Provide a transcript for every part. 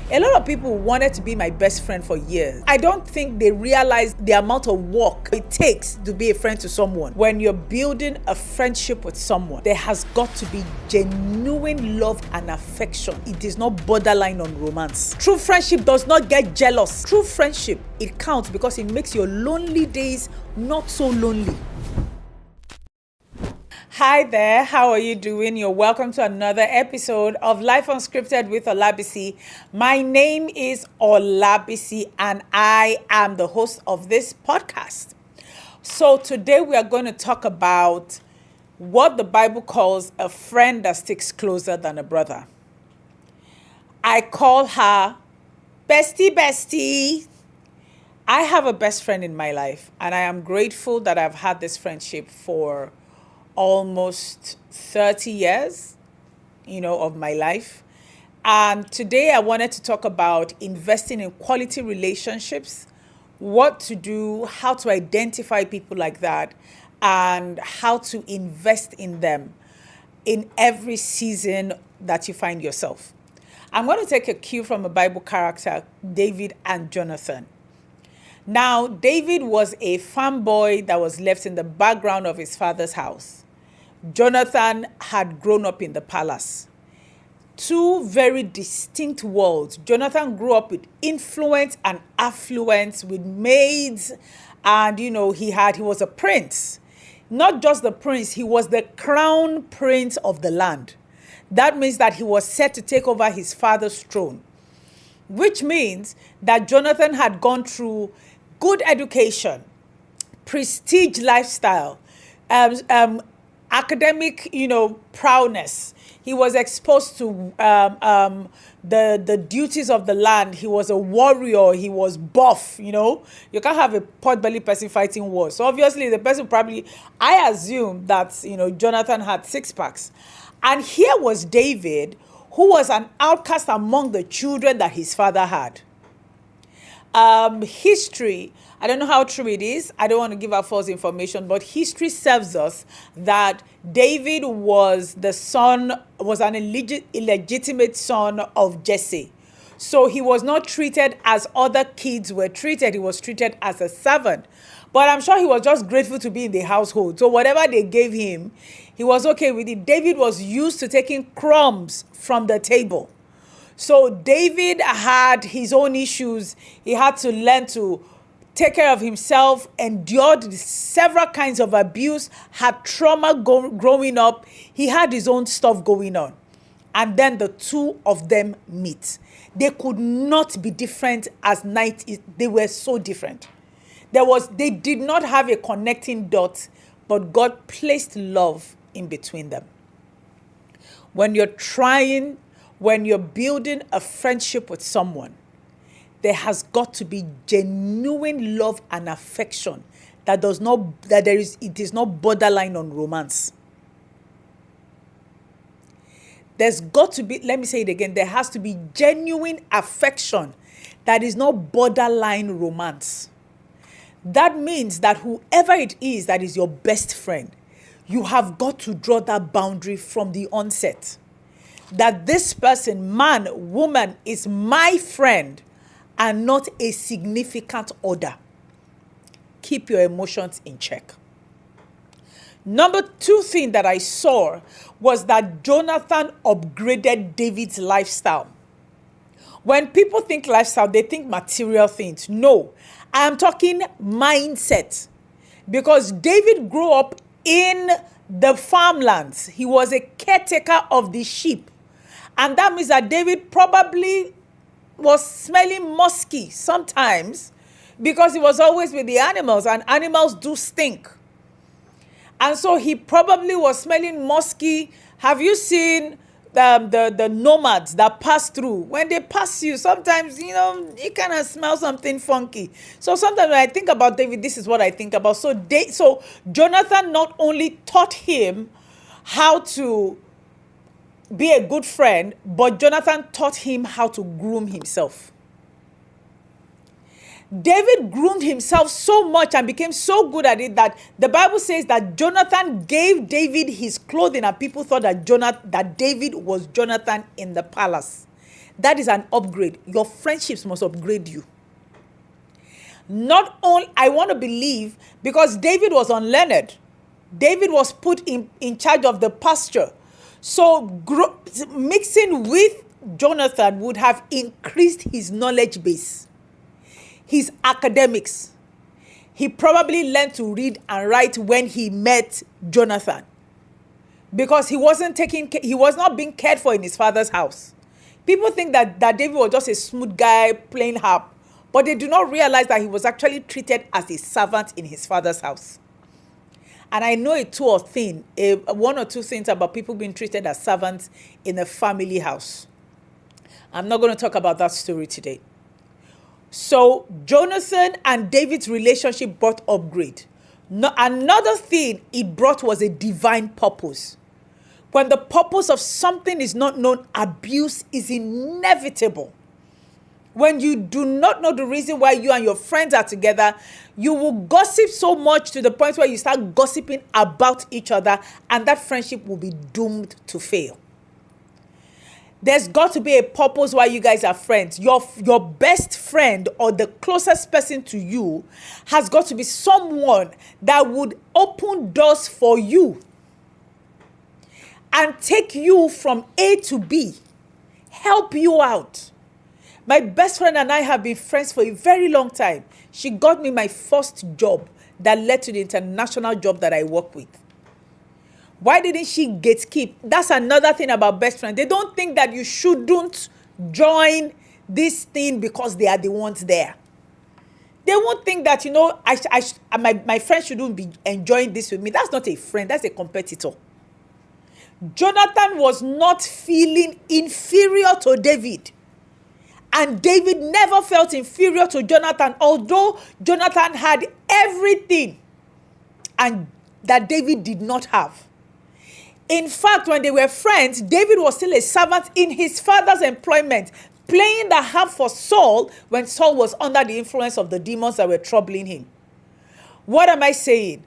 A lot of people wanted to be my best friend for years. I don't think they realize the amount of work it takes to be a friend to someone. When you're building a friendship with someone, there has got to be genuine love and affection. It is not borderline on romance. True friendship does not get jealous. True friendship, it counts because it makes your lonely days not so lonely. Hi there, how are you doing? You're welcome to another episode of Life Unscripted with Olabisi. My name is Olabisi and I am the host of this podcast. So today we are going to talk about what the Bible calls a friend that sticks closer than a brother. I call her Bestie. I have a best friend in my life and I am grateful that I've had this friendship for almost 30 years, of my life. And today I wanted to talk about investing in quality relationships, what to do, how to identify people like that, and how to invest in them in every season that you find yourself. I'm going to take a cue from a Bible character, David and Jonathan. Now, David was a farm boy that was left in the background of his father's house. Jonathan had grown up in the palace. Two very distinct worlds. Jonathan grew up with influence and affluence, with maids, and he was a prince. Not just the prince, he was the crown prince of the land. That means that he was set to take over his father's throne, which means that Jonathan had gone through good education, prestige lifestyle, academic, prowess. He was exposed to the duties of the land. He was a warrior. He was buff, You can't have a pot-belly person fighting wars. So obviously the person I assume that, Jonathan had six packs. And here was David, who was an outcast among the children that his father had. History, I don't know how true it is. I don't want to give out false information, but history serves us that David was an illegitimate son of Jesse. So he was not treated as other kids were treated. He was treated as a servant. But I'm sure he was just grateful to be in the household. So whatever they gave him, he was okay with it. David was used to taking crumbs from the table. So David had his own issues. He had to learn to take care of himself, endured several kinds of abuse, had trauma growing up. He had his own stuff going on. And then the two of them meet. They could not be different as night is. They were so different. They did not have a connecting dot, but God placed love in between them. When you're building a friendship with someone, there has got to be genuine love and affection it is not borderline on romance. There's got to be, let me say it again, there has to be genuine affection that is not borderline romance. That means that whoever it is that is your best friend, you have got to draw that boundary from the onset. That this person, man, woman, is my friend and not a significant other. Keep your emotions in check. Number two thing that I saw was that Jonathan upgraded David's lifestyle. When people think lifestyle, they think material things. No, I am talking mindset. Because David grew up in the farmlands. He was a caretaker of the sheep. And that means that David probably was smelling musky sometimes because he was always with the animals, and animals do stink. And so he probably was smelling musky. Have you seen the nomads that pass through? When they pass you, sometimes, you kind of smell something funky. So sometimes when I think about David, this is what I think about. So Jonathan not only taught him how to be a good friend, but Jonathan taught him how to groom himself. David groomed himself so much and became so good at it that the Bible says that Jonathan gave David his clothing, and people thought that David was Jonathan in the palace. That is an upgrade. Your friendships must upgrade you. Not only, I want to believe, because David was unlearned. David was put in charge of the pasture. So mixing with Jonathan would have increased his knowledge base, his academics. He probably learned to read and write when he met Jonathan, because he was not being cared for in his father's house. People think that David was just a smooth guy playing harp, but they do not realize that he was actually treated as a servant in his father's house. And I know one or two things about people being treated as servants in a family house. I'm not going to talk about that story today. So Jonathan and David's relationship brought upgrade. Another thing it brought was a divine purpose. When the purpose of something is not known, abuse is inevitable. When you do not know the reason why you and your friends are together, you will gossip so much to the point where you start gossiping about each other, and that friendship will be doomed to fail. There's got to be a purpose why you guys are friends. Your best friend or the closest person to you has got to be someone that would open doors for you and take you from A to B, help you out. My best friend and I have been friends for a very long time. She got me my first job that led to the international job that I work with. Why didn't she gatekeep? That's another thing about best friends. They don't think that you shouldn't join this thing because they are the ones there. They won't think that, my friend shouldn't be enjoying this with me. That's not a friend. That's a competitor. Jonathan was not feeling inferior to David. And David never felt inferior to Jonathan, although Jonathan had everything and that David did not have. In fact, when they were friends, David was still a servant in his father's employment, playing the harp for Saul when Saul was under the influence of the demons that were troubling him. What am I saying?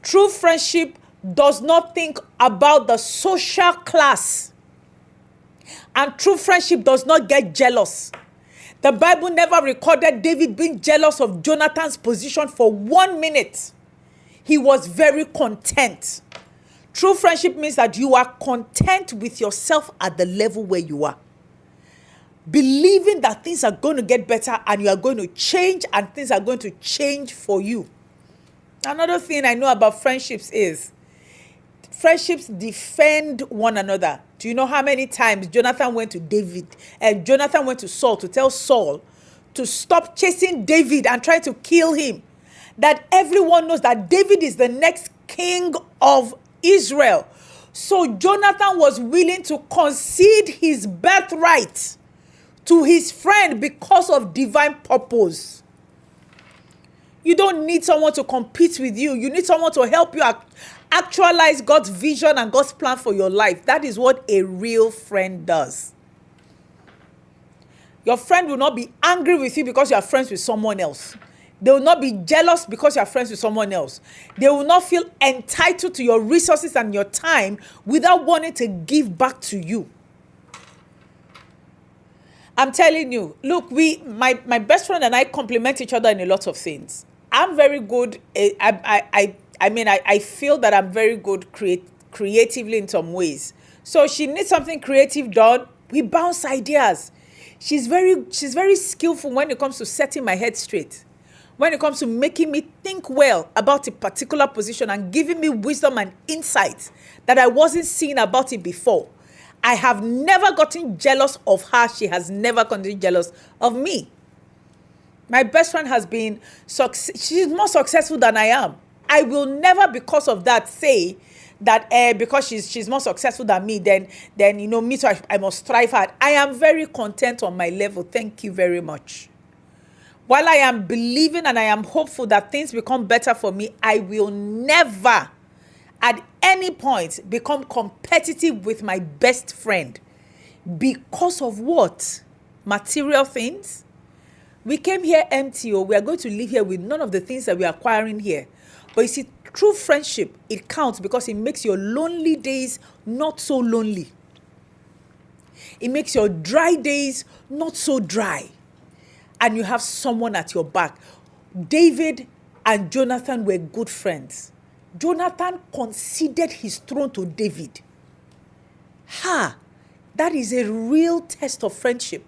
True friendship does not think about the social class. And true friendship does not get jealous. The Bible never recorded David being jealous of Jonathan's position for 1 minute. He was very content. True friendship means that you are content with yourself at the level where you are, believing that things are going to get better and you are going to change and things are going to change for you. Another thing I know about friendships is friendships defend one another. Do you know how many times Jonathan went to Saul to tell Saul to stop chasing David and trying to kill him? That everyone knows that David is the next king of Israel. So Jonathan was willing to concede his birthright to his friend because of divine purpose. You don't need someone to compete with you. You need someone to help you actualize God's vision and God's plan for your life. That is what a real friend does. Your friend will not be angry with you because you are friends with someone else. They will not be jealous because you are friends with someone else. They will not feel entitled to your resources and your time without wanting to give back to you. I'm telling you, look, my best friend and I complement each other in a lot of things. I'm very good. I feel that I'm very good creatively in some ways. So she needs something creative done. We bounce ideas. She's very skillful when it comes to setting my head straight. When it comes to making me think well about a particular position and giving me wisdom and insights that I wasn't seeing about it before. I have never gotten jealous of her. She has never gotten jealous of me. My best friend has been, she's more successful than I am. I will never, because of that, say that because she's more successful than me, then me too, I must strive hard. I am very content on my level. Thank you very much. While I am believing and I am hopeful that things become better for me, I will never at any point become competitive with my best friend. Because of what? Material things? We came here empty, or we are going to live here with none of the things that we are acquiring here. But you see, true friendship, it counts because it makes your lonely days not so lonely. It makes your dry days not so dry. And you have someone at your back. David and Jonathan were good friends. Jonathan conceded his throne to David. That is a real test of friendship,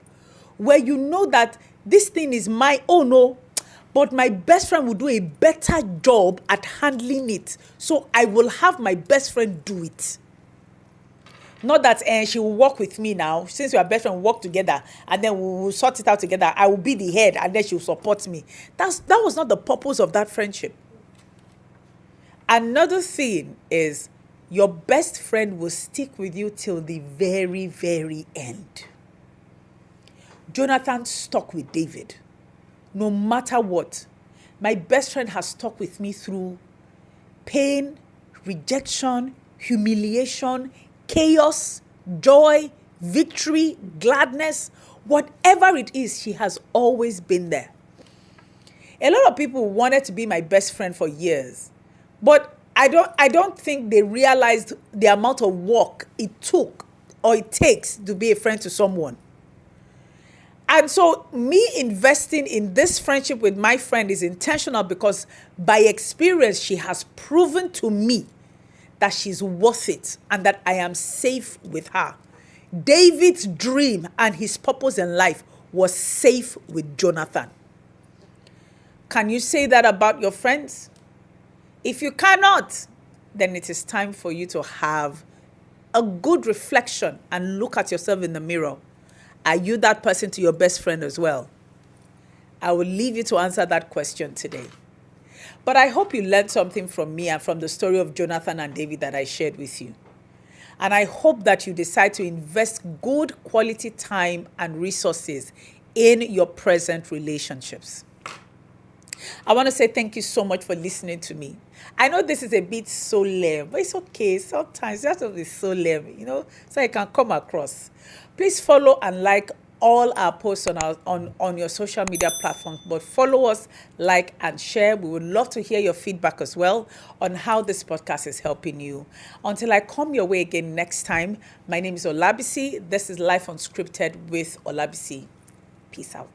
where you know that this thing is my own, no, but my best friend will do a better job at handling it. So I will have my best friend do it. Not that she will work with me now. Since we are best friends, we'll work together and then we will sort it out together. I will be the head and then she will support me. That was not the purpose of that friendship. Another thing is, your best friend will stick with you till the very, very end. Jonathan stuck with David. No matter what, my best friend has stuck with me through pain, rejection, humiliation, chaos, joy, victory, gladness, whatever it is, she has always been there. A lot of people wanted to be my best friend for years, but I don't think they realized the amount of work it took or it takes to be a friend to someone. And so me investing in this friendship with my friend is intentional, because by experience, she has proven to me that she's worth it and that I am safe with her. David's dream and his purpose in life was safe with Jonathan. Can you say that about your friends? If you cannot, then it is time for you to have a good reflection and look at yourself in the mirror. Are you that person to your best friend as well? I will leave you to answer that question today. But I hope you learned something from me and from the story of Jonathan and David that I shared with you. And I hope that you decide to invest good quality time and resources in your present relationships. I want to say thank you so much for listening to me. I know this is a bit solemn, but it's okay. Sometimes you have to be solemn, so I can come across. Please follow and like all our posts on your social media platforms, but follow us, like, and share. We would love to hear your feedback as well on how this podcast is helping you. Until I come your way again next time, my name is Olabisi. This is Life Unscripted with Olabisi. Peace out.